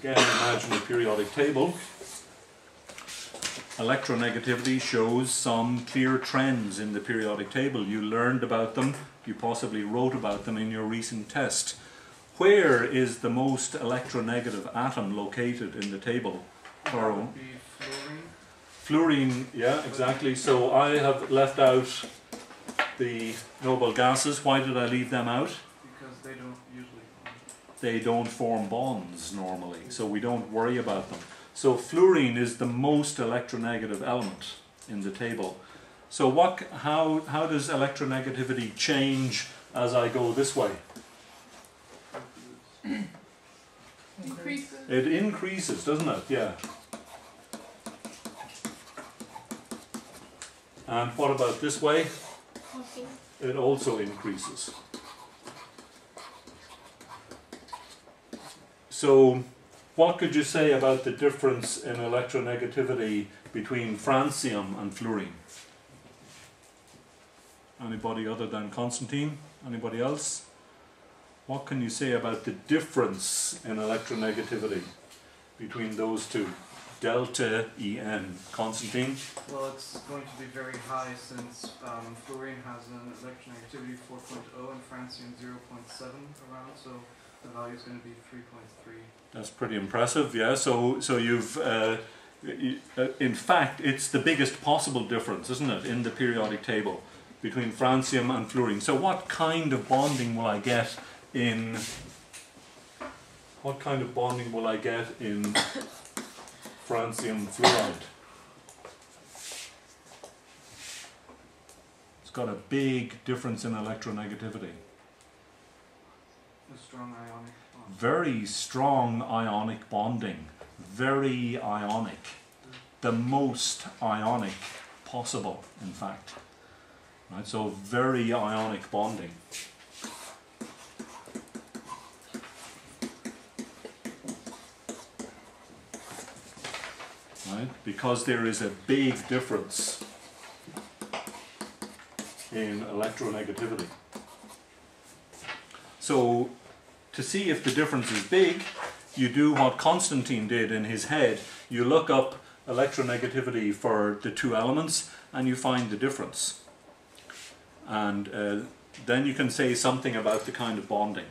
Again, imagine a periodic table. Electronegativity shows some clear trends in the periodic table. You learned about them, you possibly wrote about them in your recent test. Where is the most electronegative atom located in the table? That would be fluorine. Fluorine, yeah, exactly. So I have left out the noble gases. Why did I leave them out? Because they don't usually form. They don't form bonds normally, so we don't worry about them. So fluorine is the most electronegative element in the table. So how does electronegativity change as I go this way? Increases. It increases, doesn't it? Yeah. And what about this way? Also. It also increases. So what could you say about the difference in electronegativity between francium and fluorine? Anybody other than Constantine? Anybody else? What can you say about the difference in electronegativity between those two? Delta En. Constantine? Well, it's going to be very high since fluorine has an electronegativity 4.0 and francium 0.7 around, so the value is going to be 3.3. That's pretty impressive, yeah. So you've, in fact, it's the biggest possible difference, isn't it, in the periodic table between francium and fluorine. So what kind of bonding will I get in? What kind of bonding will I get in francium fluoride? It's got a big difference in electronegativity. A strong ionic bond. Very strong ionic bonding. Very ionic. The most ionic possible, in fact. Right, so very ionic bonding. Right, because there is a big difference in electronegativity. So, to see if the difference is big, you do what Constantine did in his head. You look up electronegativity for the two elements and you find the difference. And then you can say something about the kind of bonding.